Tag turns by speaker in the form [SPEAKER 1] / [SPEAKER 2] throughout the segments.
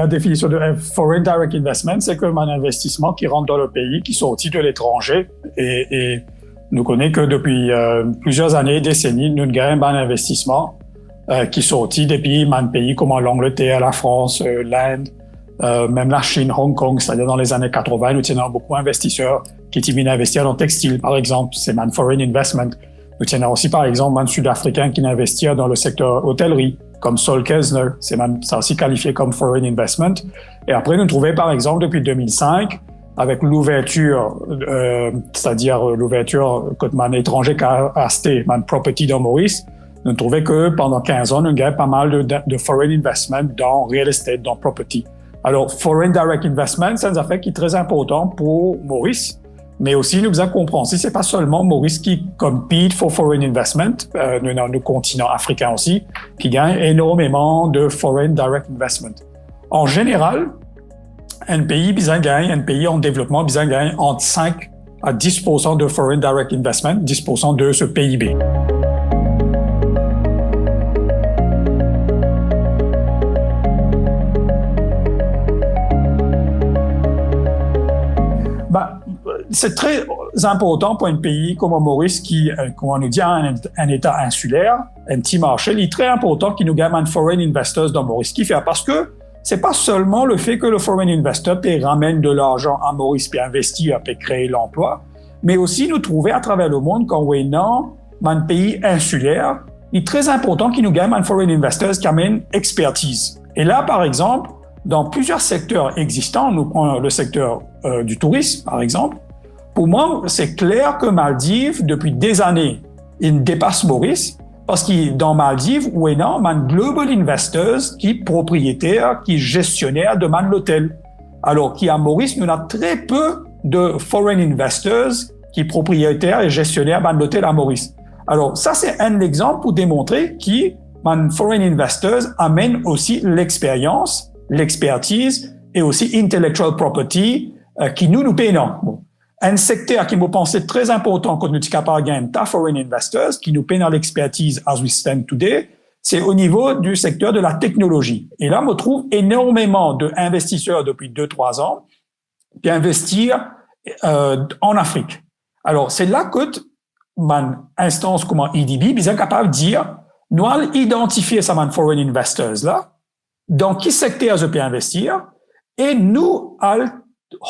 [SPEAKER 1] définition de Foreign Direct Investment, c'est comme un investissement qui rentre dans le pays, qui sortit de l'étranger. Et nous connaissons que depuis plusieurs années, décennies, nous gagnons un investissement qui sortit des pays comme l'Angleterre, la France, l'Inde, même la Chine, Hong Kong, c'est-à-dire dans les années 80, nous tenons beaucoup d'investisseurs qui viennent investir dans le textile, par exemple, c'est man foreign investment. Nous tenons aussi, par exemple, un Sud-Africain qui investit dans le secteur hôtellerie, comme Sol Kelsner, c'est aussi qualifié comme foreign investment. Et après, nous trouvons, par exemple, depuis 2005, avec l'ouverture, c'est-à-dire l'ouverture que man étranger qu'a acheté man property dans Maurice, nous trouvons que pendant 15 ans, nous gagnons pas mal de foreign investment dans real estate, dans property. Alors, foreign direct investment, c'est un affaire qui est très important pour Maurice, mais aussi nous devons comprendre, si c'est pas seulement Maurice qui compete for foreign investment, nous dans le continent africain aussi, qui gagne énormément de foreign direct investment. En général, un pays en développement, gagne entre 5 à 10% de foreign direct investment, 10% de ce PIB. C'est très important pour un pays comme Maurice qui, comme on nous dit, un État insulaire, un petit marché. Il est très important qu'il nous gagne un foreign investors dans Maurice. Qui fait parce que c'est pas seulement le fait que le foreign investor ramène de l'argent à Maurice puis investit puis créer l'emploi, mais aussi nous trouver à travers le monde quand on est dans un pays insulaire, il est très important qu'il nous gagne un foreign investors qui amène expertise. Et là, par exemple, dans plusieurs secteurs existants, nous prenons le secteur du tourisme, par exemple. Pour moi, c'est clair que Maldives, depuis des années, il dépasse Maurice parce que dans Maldives, où est non, man global investors qui propriétaire, qui gestionnaire de man l'hôtel. Alors qu'à Maurice, nous avons très peu de foreign investors qui propriétaires et gestionnaires de l'hôtel à Maurice. Alors ça, c'est un exemple pour démontrer que man foreign investors amène aussi l'expérience, l'expertise et aussi intellectual property qui nous payons. Bon. Un secteur qui me pensait très important quand nous sommes capables de gagner foreign investors, qui nous paye dans l'expertise as we stand today, c'est au niveau du secteur de la technologie. Et là, on trouve énormément d'investisseurs depuis 2-3 ans qui investissent en Afrique. Alors, c'est là que une instance comme EDB est capable de dire, nous allons identifier ces foreign investors là, dans quel secteur je peux investir, et nous allons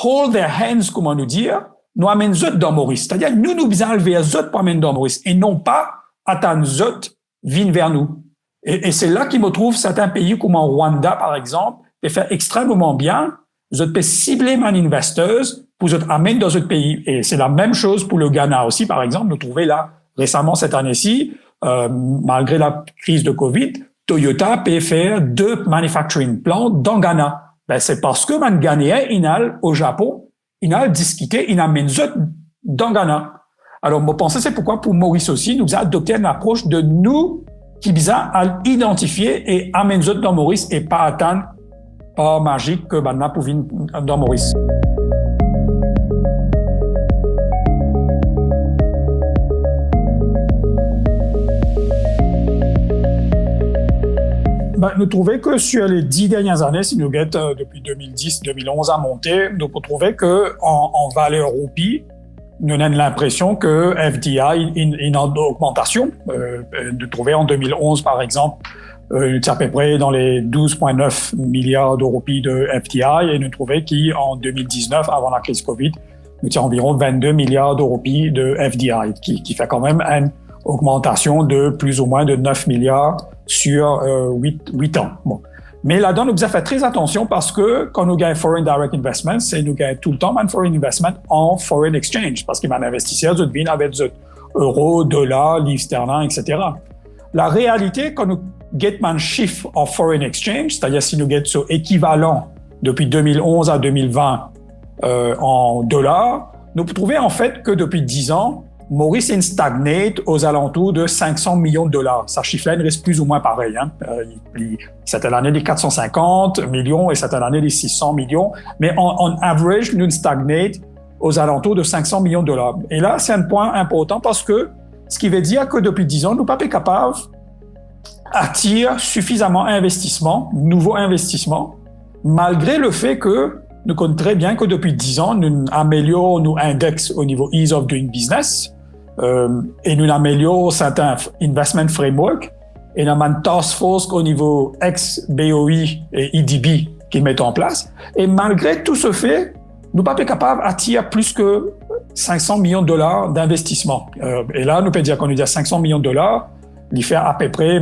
[SPEAKER 1] hold their hands, comment nous dire, nous amène zot dans Maurice. C'est-à-dire, nous besoin vers zot pour amener dans Maurice, et non pas attendre zot viennent vers nous. Et c'est là qu'il me trouve certains pays comme en Rwanda, par exemple, qui fait extrêmement bien. Zot peut cibler man investors pour zot amener dans zot pays. Et c'est la même chose pour le Ghana aussi, par exemple. Nous trouvons là, récemment, cette année-ci, malgré la crise de Covid, Toyota peut faire 2 manufacturing plants dans Ghana. Ben, c'est parce que man Ghanéen, il a au Japon, il a discuté, il a mené dans Ghana. Alors, moi, pensais, c'est pourquoi pour Maurice aussi, nous avons adopté une approche de nous qui vise à identifier et amener dans Maurice et pas attendre par magique que maintenant pour venir dans Maurice. Nous trouvons que sur les 10 dernières années, si nous regardons depuis 2010-2011 à monter, nous trouvons que en valeur roupie, nous avons l'impression que FDI est en augmentation. Nous trouvons en 2011, par exemple, c'est à peu près dans les 12,9 milliards de roupies de FDI, et nous trouvons qu'en 2019, avant la crise Covid, nous avons environ 22 milliards de roupies de FDI, qui fait quand même une augmentation de plus ou moins de 9 milliards sur 8 ans. Bon. Mais là-dedans, nous avons fait très attention parce que quand nous gagnons foreign direct investment, c'est nous gagnons tout le temps un foreign investment en foreign exchange parce qu'il y a un investisseur qui vient avec des euros, dollars, livres sterling, etc. La réalité, quand nous gagnons un chiffre en foreign exchange, c'est-à-dire si nous gagnons ce équivalent depuis 2011 à 2020 en dollars, nous pouvons trouver en fait que depuis 10 ans, Maurice stagnate aux alentours de 500 millions de dollars. Sa chiffre-là reste plus ou moins pareil. C'était l'année des 450 millions et c'était l'année des 600 millions. Mais en average, nous stagnate aux alentours de 500 millions de dollars. Et là, c'est un point important parce que ce qui veut dire que depuis 10 ans, nous ne sommes pas capables d'attirer suffisamment d'investissements, nouveaux investissements, malgré le fait que nous connaissons très bien que depuis 10 ans, nous améliorons nos index au niveau Ease of Doing Business et nous améliorons certains investment framework et nous avons une task force au niveau ex-BOI et EDB qui mettent en place. Et malgré tout ce fait, nous ne sommes pas capables d'attirer plus que 500 millions de dollars d'investissement. Et là, nous pouvons dire qu'on nous dit 500 millions de dollars, il fait à peu près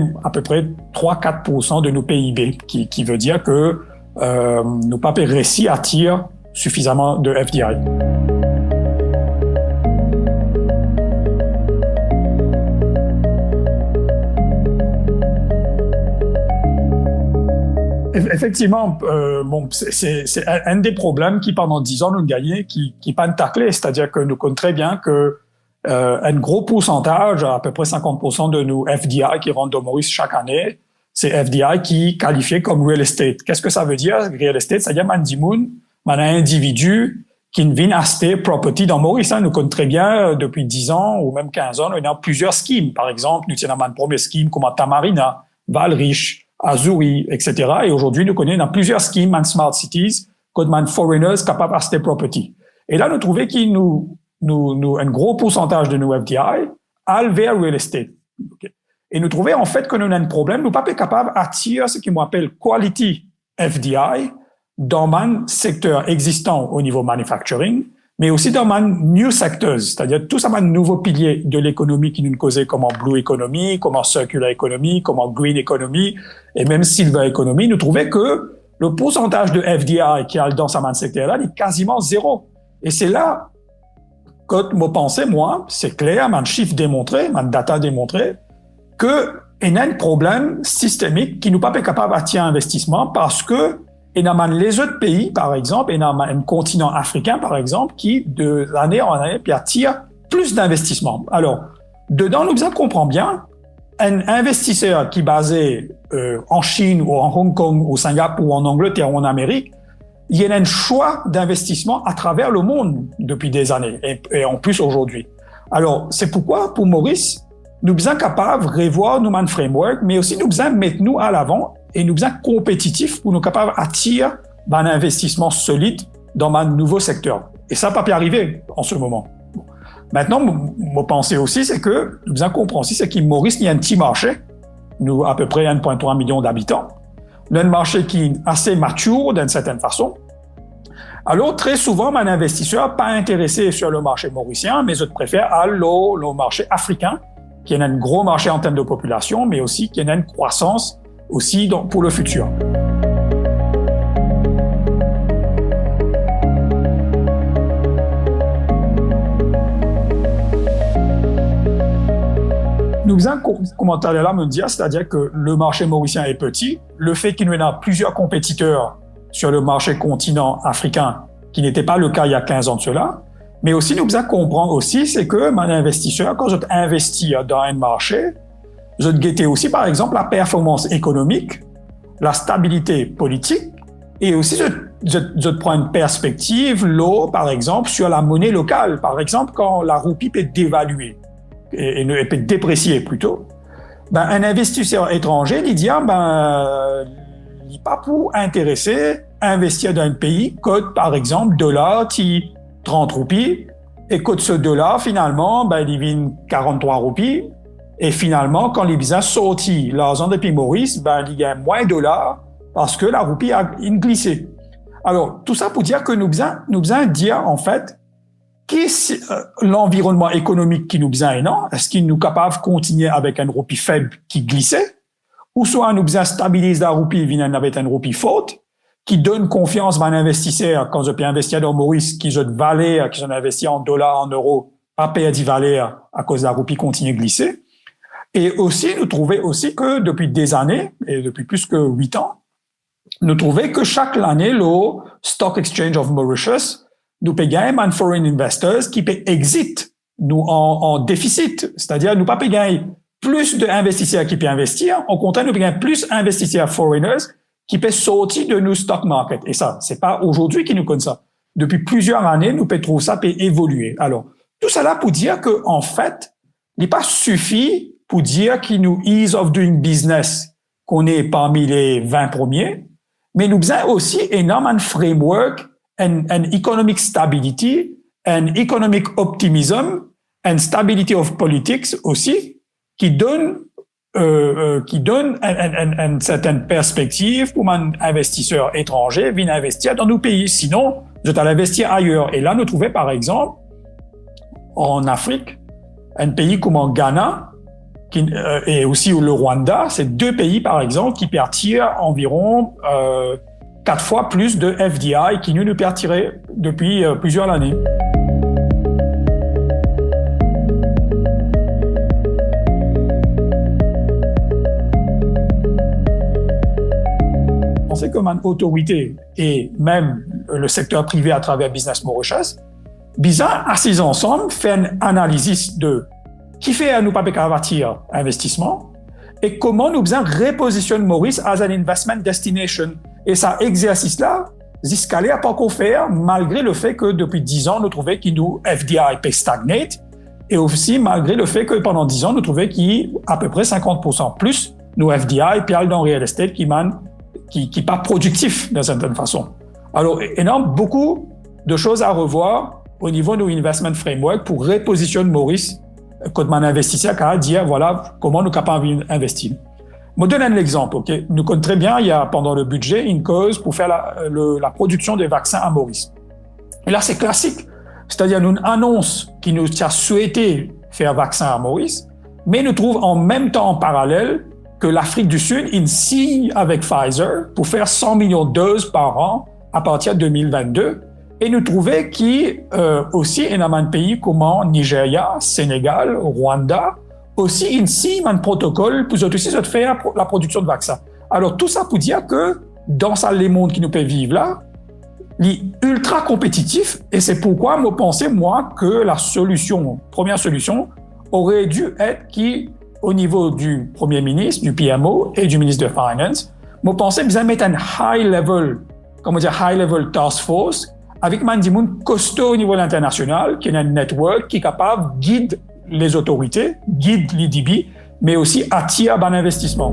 [SPEAKER 1] 3-4% de nos PIB, qui veut dire que nous pas réussi à attirer suffisamment de FDI. Effectivement, c'est un des problèmes qui pendant 10 ans nous gagnait, qui pas taclé, c'est-à-dire que nous connaissons très bien que un gros pourcentage, à peu près 50% de nos FDI qui rentrent dans Maurice chaque année, c'est FDI qui qualifié comme real estate. Qu'est-ce que ça veut dire, real estate? C'est-à-dire, un individu qui vient acheter property dans Maurice. Nous connaissons très bien, depuis 10 ans ou même 15 ans, nous avons plusieurs schemes. Par exemple, nous avons un premier scheme comme à Tamarina, Valriche, Azuri, etc. Et aujourd'hui, nous connaissons plusieurs schemes en smart cities, comme foreigners capables d'acheter property. Et là, nous trouvons qu'il un gros pourcentage de nos FDI allent vers real estate. Okay. Et nous trouvons en fait que nous avons un problème, nous ne sommes pas capables d'attirer ce qu'on appelle quality FDI dans un secteur existant au niveau manufacturing, mais aussi dans un new sectors, c'est-à-dire tout ça, un nouveau pilier de l'économie qui nous causait comme en blue economy, comme en circular economy, comme en green economy, et même silver economy. Nous trouvons que le pourcentage de FDI qui est dans ce secteur-là est quasiment zéro. Et c'est là que moi pensais, c'est clair, mon chiffre démontré, mon data démontré, que il y a un problème systémique qui nous pas capable d'attirer investissement parce que il y a les autres pays, par exemple, il y a un continent africain, par exemple, qui de année en année puis attire plus d'investissements. Alors, dedans, nous comprenons bien, un investisseur qui est basé en Chine ou en Hong Kong, au Singapour, ou en Angleterre ou en Amérique, il y a un choix d'investissement à travers le monde depuis des années et en plus aujourd'hui. Alors, c'est pourquoi, pour Maurice, nous sommes capables de revoir nos framework, mais aussi nous sommes mettre nous à l'avant et nous sommes compétitifs pour nous capables d'attirer un investissement solide dans un nouveau secteur. Et ça n'a pas pu arriver en ce moment. Maintenant, mon pensée aussi, c'est que nous sommes compris aussi, c'est que Maurice, il y a un petit marché, nous à peu près 1,3 million d'habitants, un marché qui est assez mature d'une certaine façon. Alors, très souvent, un investisseur pas intéressé sur le marché mauricien, mais je préfère aller au marché africain, qui a un gros marché en termes de population, mais aussi qui a une croissance aussi pour le futur. Nous avons commentaire là me dire, c'est-à-dire que le marché mauricien est petit, le fait qu'il y en a plusieurs compétiteurs sur le marché continent africain, qui n'était pas le cas il y a 15 ans de cela, mais aussi nous devons comprendre aussi, c'est que un investisseur, quand je investis dans un marché, je guette aussi par exemple la performance économique, la stabilité politique, et aussi je prends une perspective, par exemple, sur la monnaie locale. Par exemple, quand la roupie peut dévaluer, et peut déprécier plutôt, un investisseur étranger, il dit, il n'est pas pour intéresser investir dans un pays, code par exemple dollar, 30 roupies, et que ce dollar, finalement, il vient 43 roupies, et finalement, quand les business sortis l'argent depuis Maurice, il y a moins de dollars parce que la roupie a glissé. Alors, tout ça pour dire que nous besoin dire, en fait, qu'est-ce l'environnement économique qui nous besoin non? Est-ce qu'il nous capable de continuer avec une roupie faible qui glissait? Ou soit nous besoin stabiliser la roupie, venant avec une roupie forte, qui donne confiance à un investisseur quand je peux investir dans Maurice, qui je valeur, qui j'en investis en dollars, en euros, pas payer de valeur à cause de la roupie continue de glisser. Et aussi, nous trouvons aussi que depuis des années, et depuis plus que 8 ans, nous trouvons que chaque année, le Stock Exchange of Mauritius, nous payons un foreign investors qui peut exit nous en déficit. C'est-à-dire, nous pas payons plus d'investisseurs qui peuvent investir. Au contraire, nous payons plus d'investisseurs foreigners qui peuvent sortir de nos stock market. Et ça, c'est pas aujourd'hui qu'ils nous connaissent ça. Depuis plusieurs années, nous pouvons trouver ça peut évoluer. Alors, tout ça là pour dire que, en fait, il n'est pas suffit pour dire qu'il nous ease of doing business, qu'on est parmi les 20 premiers, mais nous avons aussi énormément de framework, and economic stability, and economic optimism, and stability of politics aussi, qui donne une certaine perspective pour un investisseur étranger venir investir dans nos pays. Sinon, je dois l'investir ailleurs. Et là, nous trouvons par exemple en Afrique, un pays comme en Ghana et aussi le Rwanda, c'est deux pays par exemple qui pertirent environ 4 fois plus de FDI qu'ils nous pertiraient depuis plusieurs années. On sait comme une autorité et même le secteur privé à travers Business Mauritius, bizarre, assis ensemble, fait une analyse de qui fait à nous pas bâtir investissement et comment nous besoin repositionner Maurice as an investment destination. Et ça exercice-là, Ziscalé n'a pas encore fait, malgré le fait que depuis 10 ans, nous trouvons que nous FDI peut stagnate et aussi malgré le fait que pendant 10 ans, nous trouvons qu'à peu près 50% plus nos FDI puis dans real estate qui pas productif d'une certaine façon. Alors, énorme, beaucoup de choses à revoir au niveau de nos investment framework pour repositionner Maurice comme un investisseur qui a dire voilà comment nous sommes capables d'investir. Je vous donne un exemple. Okay? Nous connaissons très bien, il y a pendant le budget une cause pour faire la production des vaccins à Maurice. Et là, c'est classique. C'est-à-dire, nous annonçons qu'il nous a souhaité faire vaccin à Maurice, mais nous trouvons en même temps en parallèle que l'Afrique du Sud signe avec Pfizer pour faire 100 millions de doses par an à partir de 2022. Et nous trouvons aussi énormément de pays comme Nigeria, Sénégal, Rwanda, aussi signe un protocole pour aussi faire la production de vaccins. Alors tout ça pour dire que dans les mondes qui nous peut vivre là, il est ultra compétitif et c'est pourquoi je pensais que la première solution aurait dû être au niveau du Premier ministre, du PMO et du ministre de Finance, je pensais bien mettre un high-level task force avec un monde costaud au niveau international, qui est un network qui est capable de guider les autorités, guide l'IDB, mais aussi attire un investissement.